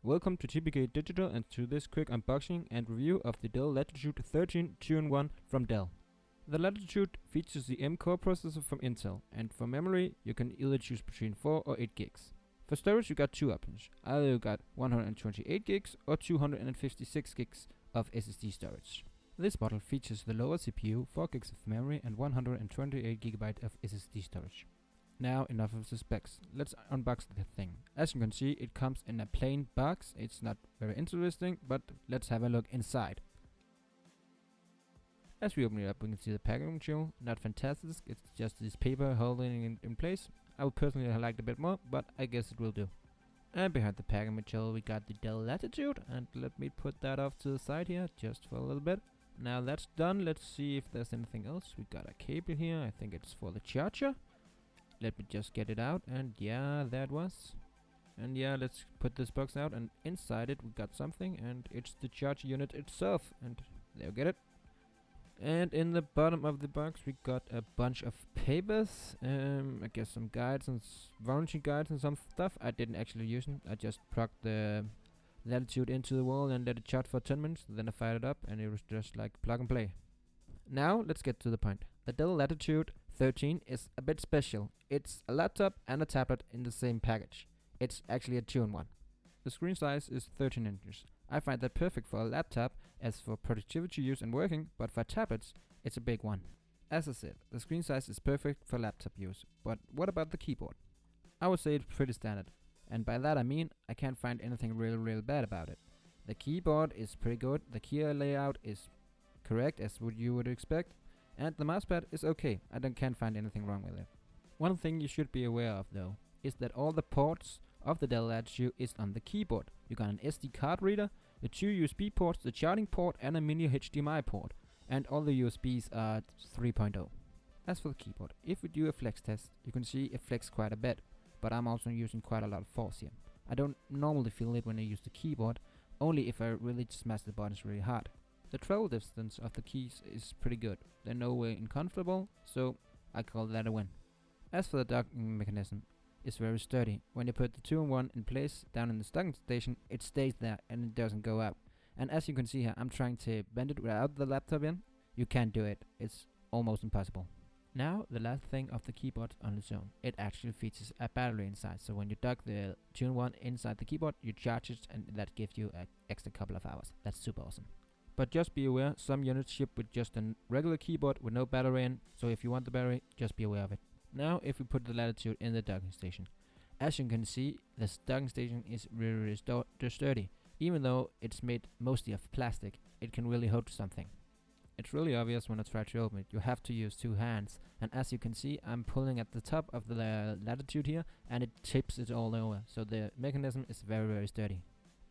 Welcome to TPK Digital and to this quick unboxing and review of the Dell Latitude 13 2-in-1 from Dell. The Latitude features the M-Core processor from Intel, and for memory you can either choose between 4 or 8 gigs. For storage you got two options, either you got 128 gigs or 256 gigs of SSD storage. This model features the lower CPU, 4 gigs of memory and 128 GB of SSD storage. Now enough of the specs, let's unbox the thing. As you can see, it comes in a plain box. It's not very interesting, but let's have a look inside. As we open it up, we can see the packaging material, not fantastic, it's just this paper holding it in place. I would personally have liked a bit more, but I guess it will do. And behind the packaging material we got the Dell Latitude, and let me put that off to the side here, just for a little bit. Now that's done, let's see if there's anything else. We got a cable here, I think it's for the charger. Let me just get it out, and yeah, that was. And yeah, let's put this box out, and inside it we got something, and it's the charger unit itself, and there you get it. And in the bottom of the box we got a bunch of papers, I guess some guides and warranty guides and some stuff. I didn't actually use them, I just plugged the Latitude into the wall and let it charge for 10 minutes, then I fired it up and it was just like plug and play. Now let's get to the point. The Dell Latitude 13 is a bit special. It's a laptop and a tablet in the same package. It's actually a 2-in-1. The screen size is 13 inches. I find that perfect for a laptop as for productivity use and working, but for tablets it's a big one. As I said, the screen size is perfect for laptop use, but what about the keyboard? I would say it's pretty standard, and by that I mean I can't find anything real bad about it. The keyboard is pretty good, the key layout is correct as you would expect, and the mousepad is okay. Can't find anything wrong with it. One thing you should be aware of though is that all the ports of the Dell Latitude is on the keyboard. You got an SD card reader, the two USB ports, the charging port and a mini HDMI port, and all the USBs are 3.0. As for the keyboard, if we do a flex test, you can see it flex quite a bit, but I'm also using quite a lot of force here. I don't normally feel it when I use the keyboard, only if I really smash the buttons really hard. The travel distance of the keys is pretty good, they're nowhere uncomfortable, so I call that a win. As for the docking mechanism, it's very sturdy. When you put the 2-in-1 in place down in the docking station, it stays there and it doesn't go out. And as you can see here, I'm trying to bend it without the laptop in. You can't do it, it's almost impossible. Now the last thing of the keyboard on its own, it actually features a battery inside, so when you dock the 2-in-1 inside the keyboard, you charge it and that gives you an extra couple of hours. That's super awesome. But just be aware, some units ship with just a regular keyboard with no battery in, so if you want the battery, just be aware of it. Now if we put the Latitude in the docking station, as you can see, the docking station is really sturdy. Even though it's made mostly of plastic, it can really hold something. It's really obvious when I try to open it, you have to use two hands, and as you can see, I'm pulling at the top of the Latitude here, and it tips it all over, so the mechanism is very sturdy.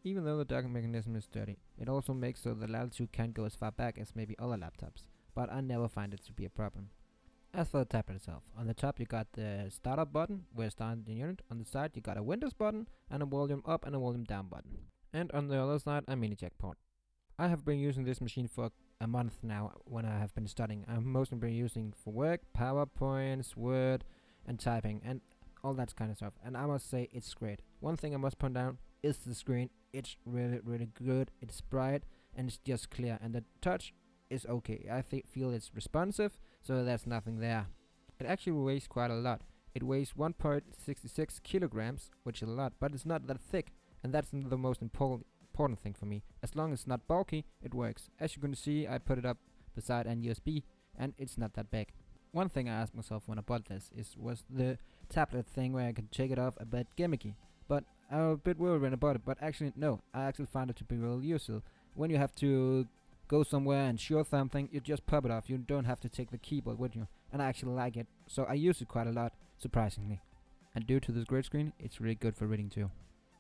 Even though the docking mechanism is sturdy, it also makes so the Latitude can't go as far back as maybe other laptops, but I never find it to be a problem. As for the tablet itself, on the top you got the startup button, where starting the unit, on the side you got a Windows button, and a volume up and a volume down button. And on the other side a mini jack port. I have been using this machine for a month now when I have been studying. I've mostly been using for work, PowerPoints, Word, and typing, and all that kind of stuff, and I must say it's great. One thing I must point out is the screen. It's really good, it's bright, and it's just clear, and the touch is okay. I feel it's responsive, so there's nothing there. It actually weighs quite a lot. It weighs 1.66 kilograms, which is a lot, but it's not that thick, and that's the most important thing for me. As long as it's not bulky, it works. As you can see, I put it up beside an USB, and it's not that big. One thing I asked myself when I bought this was the tablet thing where I could take it off a bit gimmicky, but I was a bit worried when I bought it, but actually no, I actually found it to be really useful. When you have to go somewhere and show something, you just pop it off, you don't have to take the keyboard with you, and I actually like it, so I use it quite a lot, surprisingly. And due to this great screen, it's really good for reading too.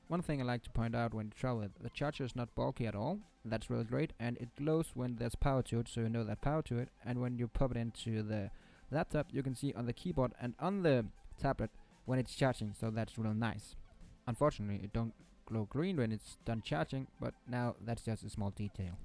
One thing I like to point out when you travel it, the charger is not bulky at all, that's really great, and it glows when there's power to it, so you know that power to it, and when you pop it into the laptop, you can see on the keyboard and on the tablet when it's charging, so that's really nice. Unfortunately, it don't glow green when it's done charging, but now that's just a small detail.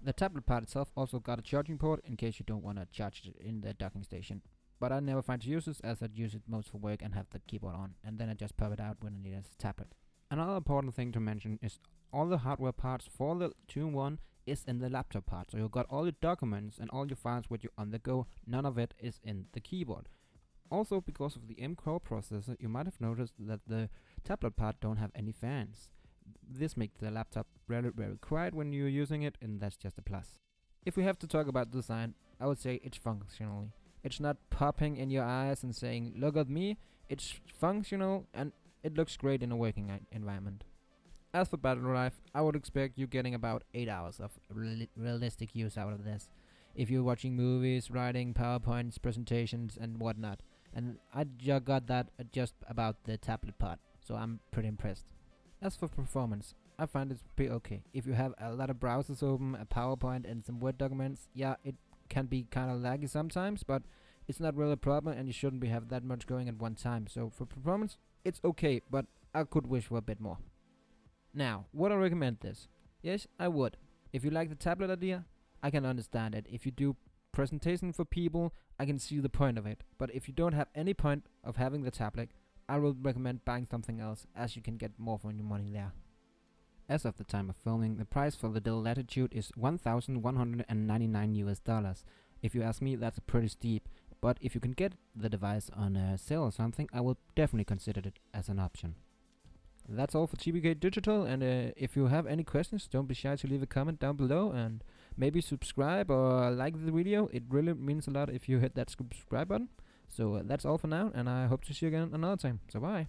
The tablet part itself also got a charging port in case you don't want to charge it in the docking station. But I never find to use this, as I use it most for work and have the keyboard on, and then I just pop it out when I need it as a tablet. Another important thing to mention is all the hardware parts for the 2-in-1 is in the laptop part. So you've got all your documents and all your files with you on the go. None of it is in the keyboard. Also, because of the M-Core processor, you might have noticed that the tablet part don't have any fans. This makes the laptop very, very quiet when you're using it, and that's just a plus. If we have to talk about design, I would say it's functionally. It's not popping in your eyes and saying, look at me. It's functional and it looks great in a working environment. As for battery life, I would expect you getting about 8 hours of realistic use out of this. If you're watching movies, writing PowerPoints, presentations and whatnot. And I got that just about the tablet part, so I'm pretty impressed. As for performance, I find it's pretty okay. If you have a lot of browsers open, a PowerPoint and some Word documents, yeah, it can be kinda laggy sometimes, but it's not really a problem and you shouldn't have that much going at one time. So for performance, it's okay, but I could wish for a bit more. Now, would I recommend this? Yes, I would. If you like the tablet idea, I can understand it. If you do presentation for people, I can see the point of it. But if you don't have any point of having the tablet, I would recommend buying something else, as you can get more for your money there. As of the time of filming, the price for the Dell Latitude is $1,199 US. If you ask me, that's pretty steep, but if you can get the device on a sale or something, I will definitely consider it as an option. That's all for TBK Digital, and if you have any questions, don't be shy to leave a comment down below, and maybe subscribe or like the video. It really means a lot if you hit that subscribe button. So that's all for now, and I hope to see you again another time. So bye!